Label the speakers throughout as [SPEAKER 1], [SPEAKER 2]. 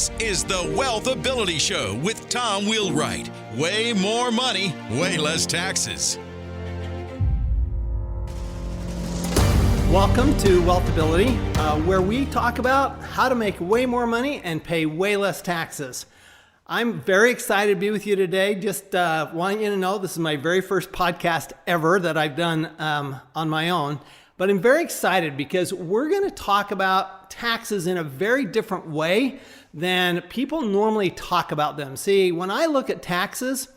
[SPEAKER 1] This is the Wealth Ability Show with Tom Wheelwright. Way more money, way less taxes.
[SPEAKER 2] Welcome to Wealth Ability, where we talk about how to make way more money and pay way less taxes. I'm very excited to be with you today. Just wanting you to know this is my very first podcast ever that I've done on my own. But I'm very excited because we're going to talk about taxes in a very different way than people normally talk about them. See, when I look at taxes,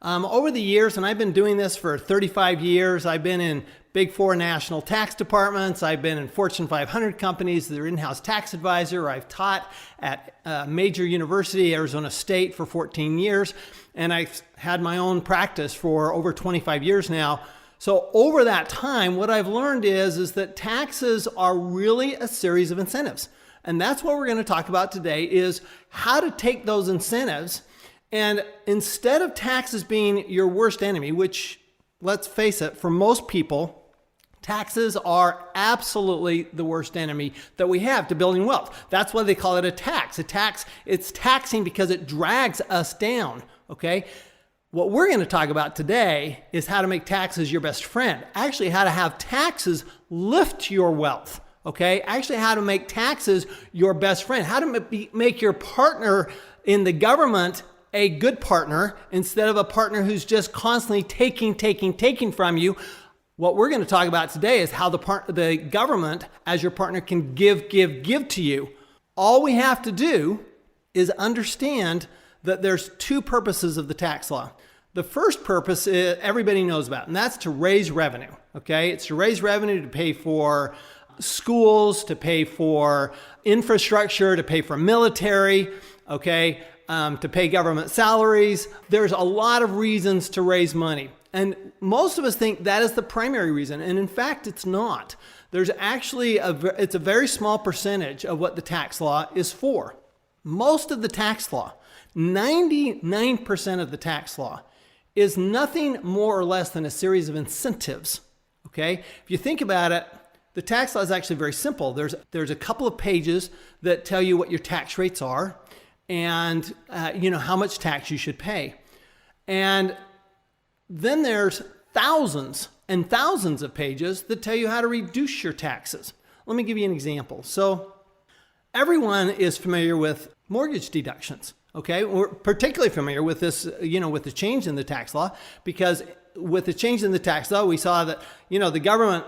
[SPEAKER 2] over the years, and I've been doing this for 35 years, I've been in Big Four national tax departments, I've been in Fortune 500 companies, their in-house tax advisor, I've taught at a major university, Arizona State, for 14 years, and I've had my own practice for over 25 years now. So over that time, what I've learned is that taxes are really a series of incentives. And that's what we're going to talk about today, is how to take those incentives, and instead of taxes being your worst enemy, which, let's face it, for most people, taxes are absolutely the worst enemy that we have to building wealth. That's why they call it a tax. It's taxing because it drags us down, okay? What we're going to talk about today is how to make taxes your best friend. Actually, how to have taxes lift your wealth, okay? Actually, how to make taxes your best friend. How to make your partner in the government a good partner instead of a partner who's just constantly taking from you. What we're going to talk about today is how the government as your partner can give to you. All we have to do is understand that there's two purposes of the tax law. The first purpose is everybody knows about, and that's to raise revenue, okay? It's to raise revenue to pay for schools, to pay for infrastructure, to pay for military, okay? To pay government salaries. There's a lot of reasons to raise money. And most of us think that is the primary reason. And in fact, it's not. There's actually it's a very small percentage of what the tax law is for. Most of the tax law, 99% of the tax law, is nothing more or less than a series of incentives. Okay? If you think about it, the tax law is actually very simple. There's a couple of pages that tell you what your tax rates are, and how much tax you should pay. And then there's thousands and thousands of pages that tell you how to reduce your taxes. Let me give you an example. So everyone is familiar with mortgage deductions, okay? We're particularly familiar with this, with the change in the tax law, because with the change in the tax law, we saw that, the government.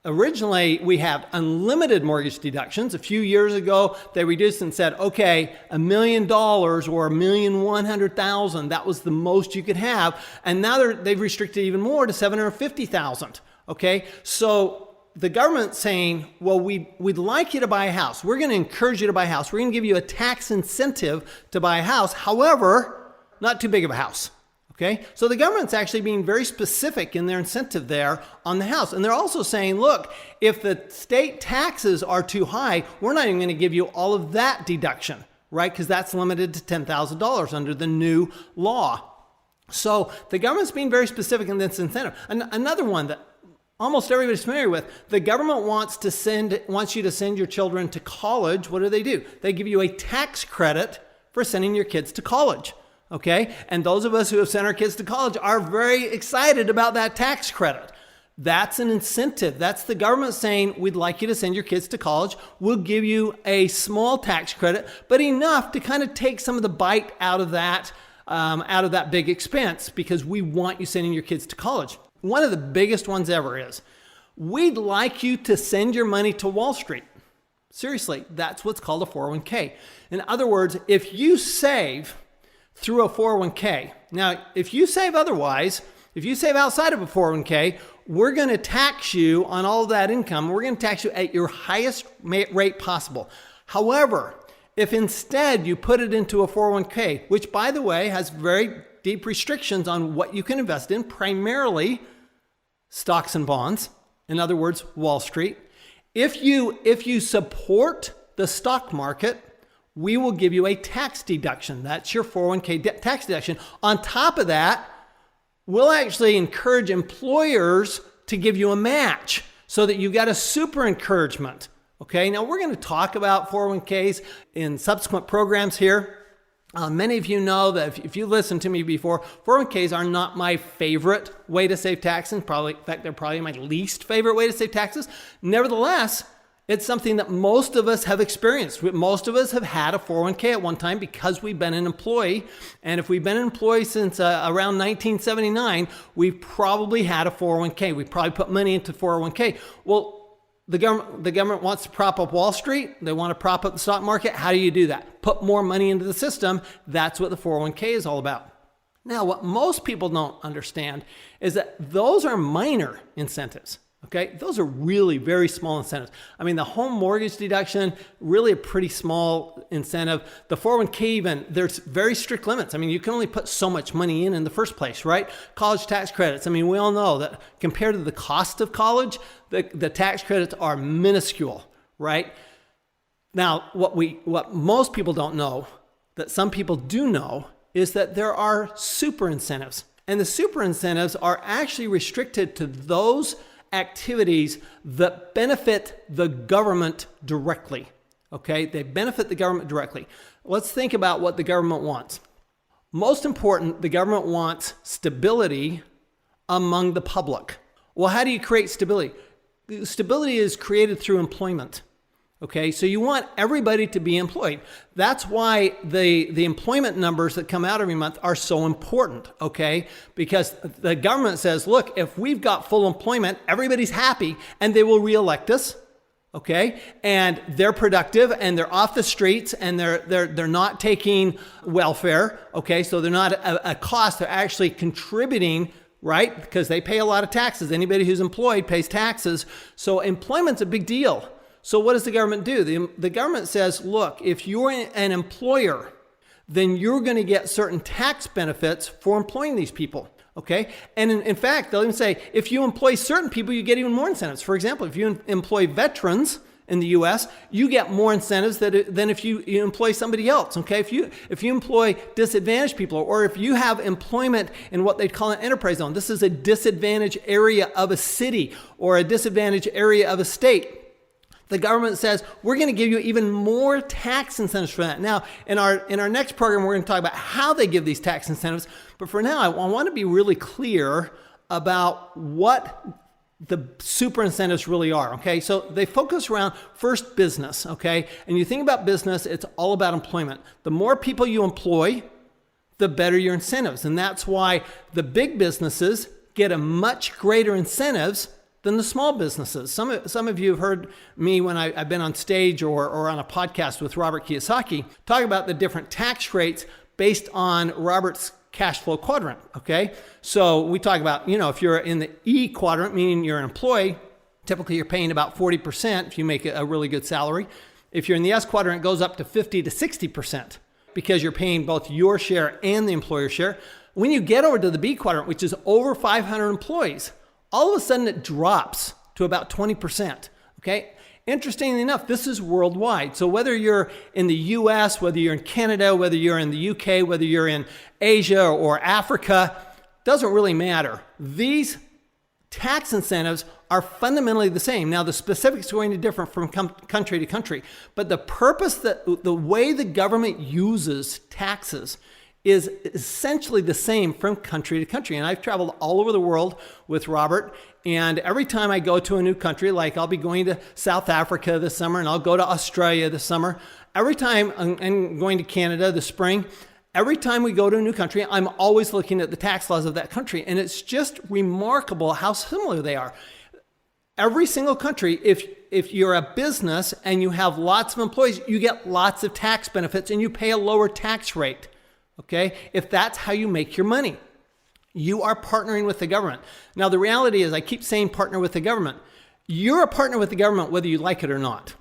[SPEAKER 2] Originally, we have unlimited mortgage deductions. A few years ago, they reduced and said, okay, $1 million or $1,100,000, that was the most you could have. And now they've restricted even more to $750,000. Okay, so the government's saying, well, we'd like you to buy a house. We're going to encourage you to buy a house. We're going to give you a tax incentive to buy a house. However, not too big of a house. Okay, so the government's actually being very specific in their incentive there on the house. And they're also saying, look, if the state taxes are too high, we're not even going to give you all of that deduction, right? Because that's limited to $10,000 under the new law. So the government's being very specific in this incentive. Another one that almost everybody's familiar with, the government wants you to send your children to college. What do? They give you a tax credit for sending your kids to college. Okay, and those of us who have sent our kids to college are very excited about that tax credit. That's an incentive. That's the government saying, we'd like you to send your kids to college. We'll give you a small tax credit, but enough to kind of take some of the bite out of that big expense, because we want you sending your kids to college. One of the biggest ones ever is, we'd like you to send your money to Wall Street. Seriously, that's what's called a 401k. In other words, if you save through a 401k. Now, if you save otherwise, if you save outside of a 401k, we're going to tax you on all of that income. We're going to tax you at your highest rate possible. However, if instead you put it into a 401k, which by the way has very deep restrictions on what you can invest in, primarily stocks and bonds, in other words, Wall Street. If you support the stock market, we will give you a tax deduction. That's your 401k tax deduction. On top of that, we'll actually encourage employers to give you a match so that you got a super encouragement. Okay, now we're going to talk about 401ks in subsequent programs here. Many of you know that if you listened to me before, 401ks are not my favorite way to save taxes. In fact, they're probably my least favorite way to save taxes. Nevertheless, it's something that most of us have experienced. Most of us have had a 401k at one time because we've been an employee. And if we've been an employee since around 1979, we've probably had a 401k. We probably put money into 401k. Well, the government wants to prop up Wall Street. They want to prop up the stock market. How do you do that? Put more money into the system. That's what the 401k is all about. Now, what most people don't understand is that those are minor incentives. Okay, those are really very small incentives. I mean, the home mortgage deduction, really a pretty small incentive. The 401k even, there's very strict limits. I mean, you can only put so much money in the first place, right? College tax credits. I mean, we all know that compared to the cost of college, the tax credits are minuscule, right? Now, what most people don't know, that some people do know, is that there are super incentives. And the super incentives are actually restricted to those activities that benefit the government directly. Okay, they benefit the government directly. Let's think about what the government wants. Most important, the government wants stability among the public. Well, how do you create stability? Stability is created through employment. Okay, so you want everybody to be employed. That's why the employment numbers that come out every month are so important, okay? Because the government says, look, if we've got full employment, everybody's happy and they will reelect us, okay? And they're productive and they're off the streets and they're not taking welfare, okay? So they're not a cost, they're actually contributing, right? Because they pay a lot of taxes. Anybody who's employed pays taxes. So employment's a big deal. So what does the government do? The government says, look, if you're an employer, then you're going to get certain tax benefits for employing these people, okay? And in fact, they'll even say, if you employ certain people, you get even more incentives. For example, if you employ veterans in the U.S., you get more incentives than if you employ somebody else, okay? If you employ disadvantaged people, or if you have employment in what they call an enterprise zone, this is a disadvantaged area of a city or a disadvantaged area of a state. The government says, we're going to give you even more tax incentives for that. Now, in our next program, we're going to talk about how they give these tax incentives. But for now, I want to be really clear about what the super incentives really are, okay? So they focus around first business, okay? And you think about business, it's all about employment. The more people you employ, the better your incentives. And that's why the big businesses get a much greater incentives than the small businesses. Some of you have heard me when I've been on stage or on a podcast with Robert Kiyosaki talk about the different tax rates based on Robert's cash flow quadrant, okay? So we talk about, if you're in the E quadrant, meaning you're an employee, typically you're paying about 40% if you make a really good salary. If you're in the S quadrant, it goes up to 50 to 60% because you're paying both your share and the employer share. When you get over to the B quadrant, which is over 500 employees, all of a sudden it drops to about 20%, okay? Interestingly enough, this is worldwide. So whether you're in the US, whether you're in Canada, whether you're in the UK, whether you're in Asia or Africa, doesn't really matter. These tax incentives are fundamentally the same. Now, the specifics are going to differ from country to country, but the purpose, the way the government uses taxes is essentially the same from country to country. And I've traveled all over the world with Robert. And every time I go to a new country, like I'll be going to South Africa this summer and I'll go to Australia this summer. Every time I'm going to Canada this spring, every time we go to a new country, I'm always looking at the tax laws of that country. And it's just remarkable how similar they are. Every single country, if you're a business and you have lots of employees, you get lots of tax benefits and you pay a lower tax rate. Okay, if that's how you make your money, you are partnering with the government. Now, the reality is, I keep saying partner with the government. You're a partner with the government whether you like it or not.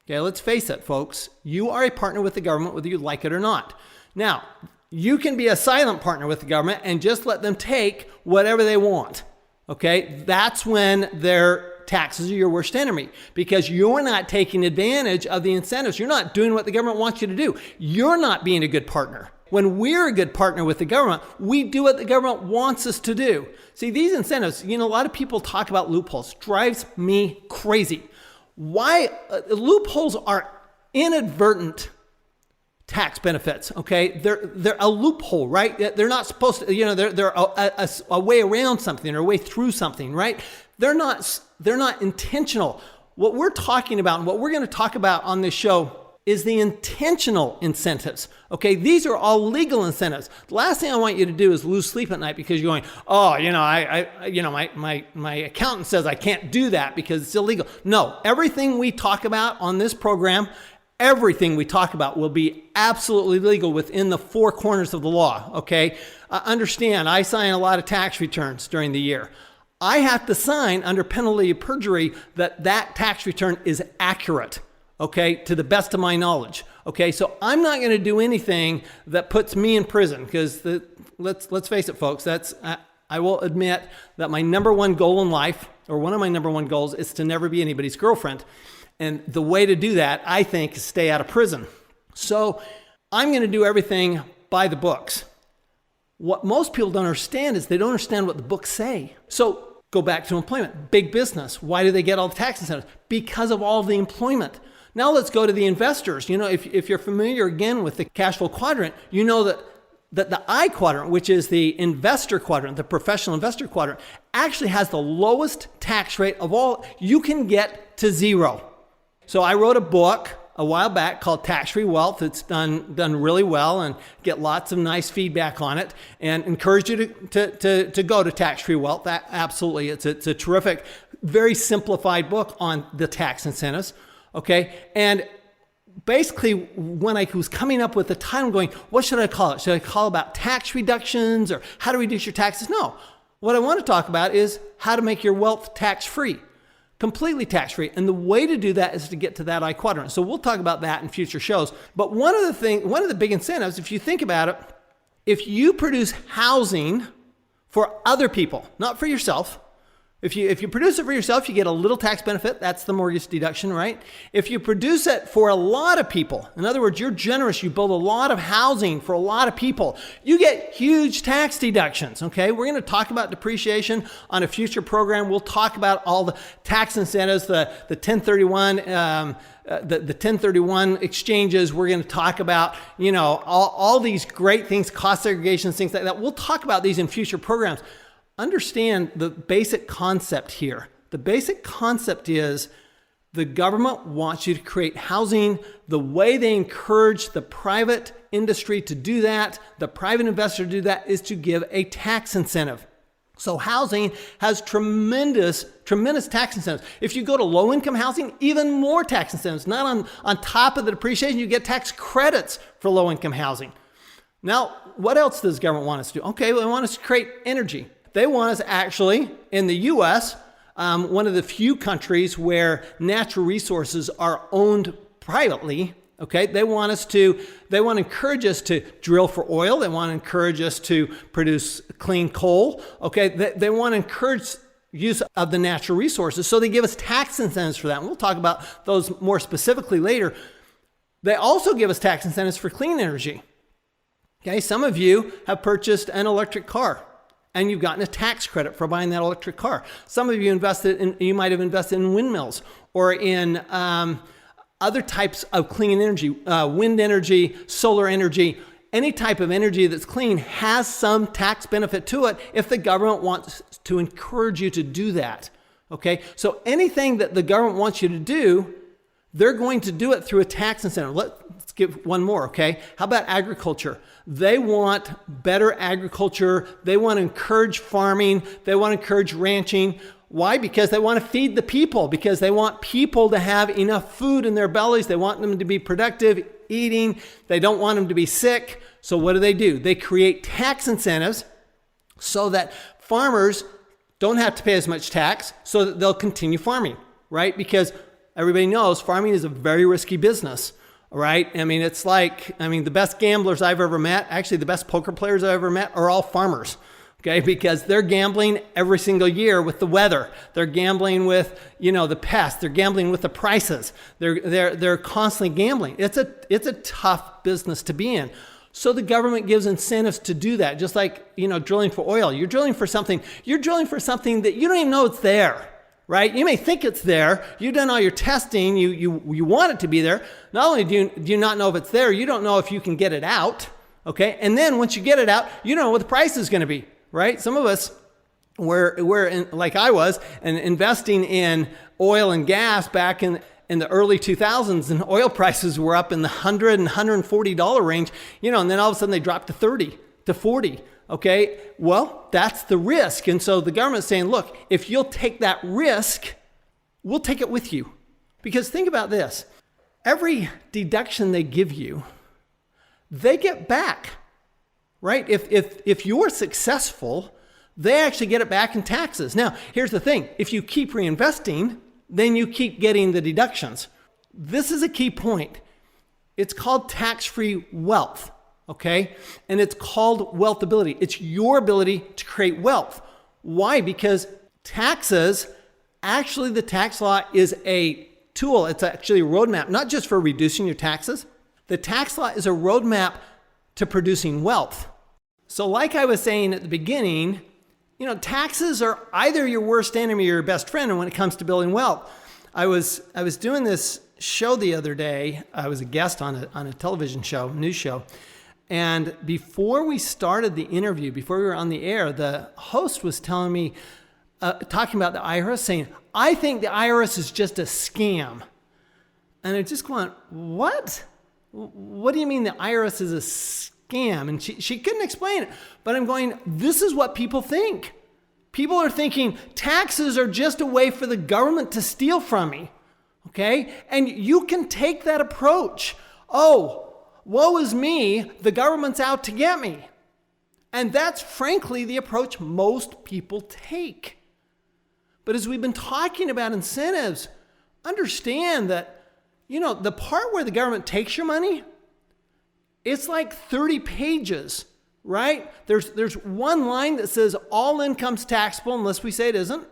[SPEAKER 2] Okay, let's face it, folks. You are a partner with the government whether you like it or not. Now, you can be a silent partner with the government and just let them take whatever they want. Okay, that's when their taxes are your worst enemy because you're not taking advantage of the incentives. You're not doing what the government wants you to do. You're not being a good partner. When we're a good partner with the government, we do what the government wants us to do. See, these incentives, a lot of people talk about loopholes. Drives me crazy. Why loopholes are inadvertent tax benefits, okay? They're a loophole, right? They're not supposed to, they're a way around something or a way through something, right? They're not intentional. What we're talking about and what we're going to talk about on this show is the intentional incentives, okay? These are all legal incentives. The last thing I want you to do is lose sleep at night because you're going, oh, my accountant says I can't do that because it's illegal. No, everything we talk about on this program, everything we talk about will be absolutely legal within the four corners of the law, okay? Understand, I sign a lot of tax returns during the year. I have to sign under penalty of perjury that tax return is accurate, okay, to the best of my knowledge, okay? So I'm not going to do anything that puts me in prison because let's face it, folks, I will admit that my number one goal in life, or one of my number one goals, is to never be anybody's girlfriend. And the way to do that, I think, is stay out of prison. So I'm going to do everything by the books. What most people don't understand is they don't understand what the books say. So go back to employment. Big business. Why do they get all the tax incentives? Because of all the employment. Now let's go to the investors. If you're familiar again with the cash flow quadrant, you know that the I quadrant, which is the investor quadrant, the professional investor quadrant, actually has the lowest tax rate of all. You can get to zero. So I wrote a book a while back called Tax-Free Wealth. It's done really well and get lots of nice feedback on it, and encourage you to go to Tax-Free Wealth. Absolutely. It's a terrific, very simplified book on the tax incentives. Okay. And basically when I was coming up with the title, I'm going, what should I call it? Should I call it about tax reductions or how to reduce your taxes? No. What I want to talk about is how to make your wealth tax-free. Completely tax-free. And the way to do that is to get to that I quadrant. So we'll talk about that in future shows. But one of the big incentives, if you think about it, if you produce housing for other people, not for yourself, if you produce it for yourself, you get a little tax benefit. That's the mortgage deduction, right? If you produce it for a lot of people, in other words, you're generous, you build a lot of housing for a lot of people, you get huge tax deductions, okay? We're going to talk about depreciation on a future program. We'll talk about all the tax incentives, the 1031, the 1031 exchanges. We're going to talk about, all these great things, cost segregations, things like that. We'll talk about these in future programs. Understand the basic concept here. The basic concept is the government wants you to create housing. The way they encourage the private industry to do that, the private investor to do that, is to give a tax incentive. So housing has tremendous tax incentives. If you go to low-income housing, even more tax incentives. Not on top of the depreciation, you get tax credits for low-income housing. Now, what else does the government want us to do? Okay, they want us to create energy. They want us actually, in the U.S., one of the few countries where natural resources are owned privately, okay? They want to encourage us to drill for oil. They want to encourage us to produce clean coal, okay? They want to encourage use of the natural resources. So they give us tax incentives for that. And we'll talk about those more specifically later. They also give us tax incentives for clean energy. Okay, some of you have purchased an electric car, and you've gotten a tax credit for buying that electric car. Some of you you might have invested in windmills or in other types of clean energy, wind energy, solar energy. Any type of energy that's clean has some tax benefit to it if the government wants to encourage you to do that. Okay, so anything that the government wants you to do, they're going to do it through a tax incentive. Let's give one more, okay? How about agriculture? They want better agriculture. They want to encourage farming. They want to encourage ranching. Why? Because they want to feed the people, because they want people to have enough food in their bellies. They want them to be productive, eating. They don't want them to be sick. So what do? They create tax incentives so that farmers don't have to pay as much tax, so that they'll continue farming, right? Because everybody knows farming is a very risky business. Right? The best gamblers I've ever met, actually the best poker players I've ever met, are all farmers. Okay? Because they're gambling every single year with the weather. They're gambling with, the pests. They're gambling with the prices. They're constantly gambling. It's a tough business to be in. So the government gives incentives to do that. Just like, drilling for oil. You're drilling for something that you don't even know it's there. right? You may think it's there. You've done all your testing. You want it to be there. Not only do you not know if it's there, you don't know if you can get it out, okay? And then once you get it out, you don't know what the price is going to be, right? Some of us, we're in, like I was, and investing in oil and gas back in the early 2000s, and oil prices were up in the $100 and $140 range, and then all of a sudden they dropped to 30 to 40. Okay, well, that's the risk. And so the government's saying, look, if you'll take that risk, we'll take it with you. Because think about this. Every deduction they give you, they get back, right? If you're successful, they actually get it back in taxes. Now, here's the thing. If you keep reinvesting, then you keep getting the deductions. This is a key point. It's called tax-free wealth. Okay? And it's called wealthability. It's your ability to create wealth. Why? Because taxes, actually the tax law is a tool. It's actually a roadmap, not just for reducing your taxes. The tax law is a roadmap to producing wealth. So like I was saying at the beginning, taxes are either your worst enemy or your best friend when it comes to building wealth. I was doing this show the other day. I was a guest on a television show, news show. And before we started the interview, before we were on the air, the host was telling me, talking about the IRS, saying, I think the IRS is just a scam. And I just went, what? What do you mean the IRS is a scam? And she couldn't explain it. But I'm going, this is what people think. People are thinking taxes are just a way for the government to steal from me. Okay? And you can take that approach. Oh, woe is me, the government's out to get me. And that's frankly the approach most people take. But as we've been talking about incentives, understand that, the part where the government takes your money, it's like 30 pages, right? There's one line that says all income's taxable unless we say it isn't.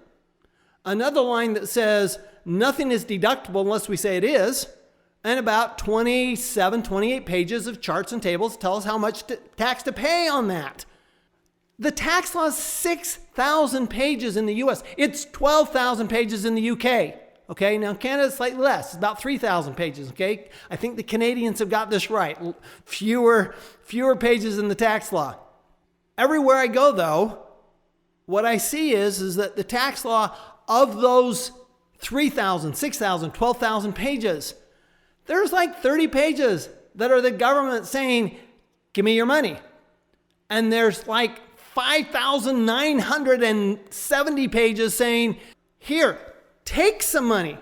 [SPEAKER 2] Another line that says nothing is deductible unless we say it is. And about 27, 28 pages of charts and tables tell us how much tax to pay on that. The tax law is 6,000 pages in the US. It's 12,000 pages in the UK. Okay, now Canada's slightly less. It's about 3,000 pages, okay? I think the Canadians have got this right. Fewer pages in the tax law. Everywhere I go, though, what I see is that the tax law of those 3,000, 6,000, 12,000 pages, there's like 30 pages that are the government saying, give me your money. And there's like 5,970 pages saying, here, take some money.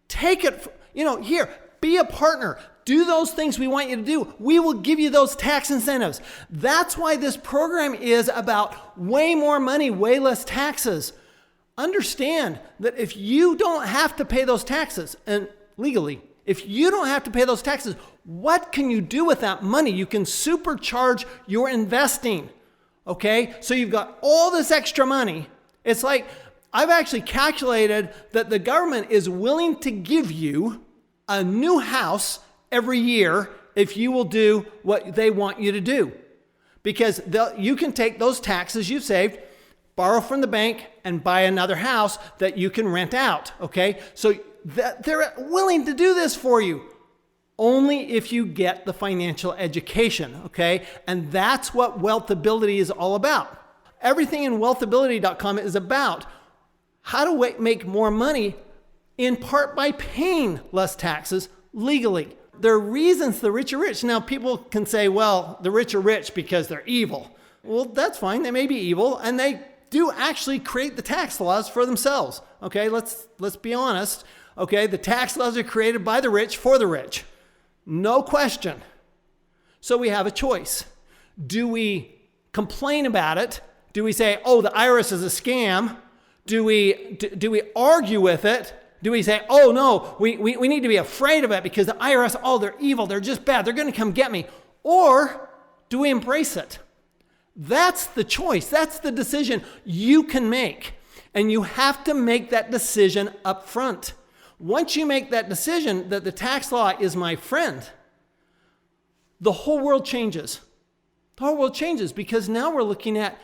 [SPEAKER 2] Take it, here, be a partner. Do those things we want you to do. We will give you those tax incentives. That's why this program is about way more money, way less taxes. Understand that if you don't have to pay those taxes, and legally, if you don't have to pay those taxes, what can you do with that money? You can supercharge your investing, okay? So you've got all this extra money. It's like, I've actually calculated that the government is willing to give you a new house every year if you will do what they want you to do. Because you can take those taxes you've saved, borrow from the bank, and buy another house that you can rent out, okay? So they're willing to do this for you only if you get the financial education, okay? And that's what Wealthability is all about. Everything in wealthability.com is about how to make more money, in part by paying less taxes legally. There are reasons the rich are rich. Now, people can say, well, the rich are rich because they're evil. Well, that's fine. They may be evil, and they do actually create the tax laws for themselves. Okay, let's be honest. Okay, the tax laws are created by the rich for the rich. No question. So we have a choice. Do we complain about it? Do we say, oh, the IRS is a scam? Do we argue with it? Do we say, oh no, we need to be afraid of it because the IRS, oh, they're evil, they're just bad, they're going to come get me? Or do we embrace it? That's the choice. That's the decision you can make. And you have to make that decision up front. Once you make that decision that the tax law is my friend, the whole world changes. The whole world changes because now we're looking at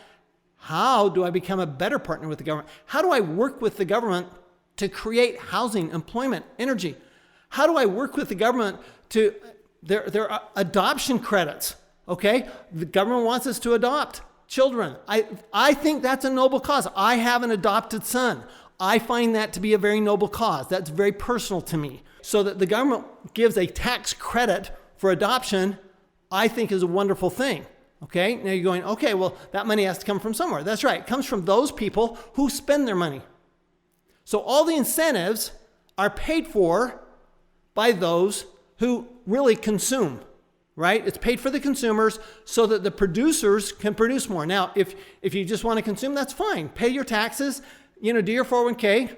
[SPEAKER 2] how do I become a better partner with the government? How do I work with the government to create housing, employment, energy? How do I work with the government to, there are adoption credits, okay? The government wants us to adopt children. I think that's a noble cause. I have an adopted son. I find that to be a very noble cause. That's very personal to me. So that the government gives a tax credit for adoption, I think is a wonderful thing. Okay, now you're going, okay, well, that money has to come from somewhere. That's right. It comes from those people who spend their money. So all the incentives are paid for by those who really consume, right? It's paid for the consumers so that the producers can produce more. Now, if you just want to consume, that's fine. Pay your taxes, do your 401k,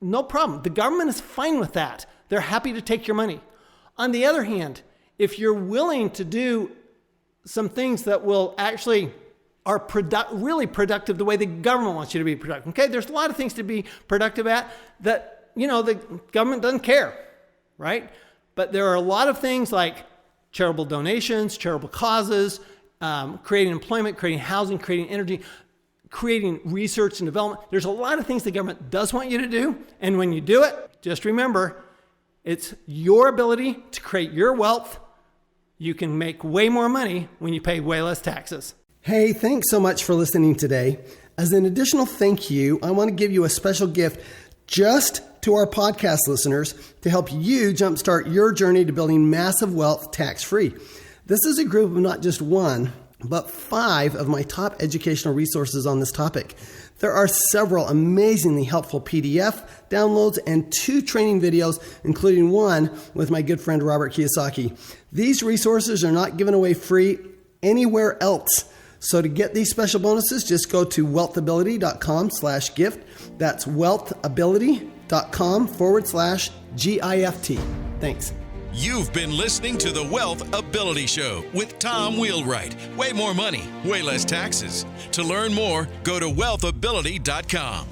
[SPEAKER 2] no problem. The government is fine with that. They're happy to take your money. On the other hand, if you're willing to do some things that will actually are really productive the way the government wants you to be productive. Okay, there's a lot of things to be productive at that, the government doesn't care, right? But there are a lot of things like charitable donations, charitable causes, creating employment, creating housing, creating energy, creating research and development. There's a lot of things the government does want you to do. And when you do it, just remember, it's your ability to create your wealth. You can make way more money when you pay way less taxes.
[SPEAKER 3] Hey, thanks so much for listening today. As an additional thank you, I want to give you a special gift just to our podcast listeners to help you jumpstart your journey to building massive wealth tax-free. This is a group of not just one, but 5 of my top educational resources on this topic. There are several amazingly helpful PDF downloads and 2 training videos, including one with my good friend Robert Kiyosaki. These resources are not given away free anywhere else. So to get these special bonuses, just go to wealthability.com/gift. That's wealthability.com/GIFT. Thanks.
[SPEAKER 1] You've been listening to the Wealth Ability Show with Tom Wheelwright. Way more money, way less taxes. To learn more, go to wealthability.com.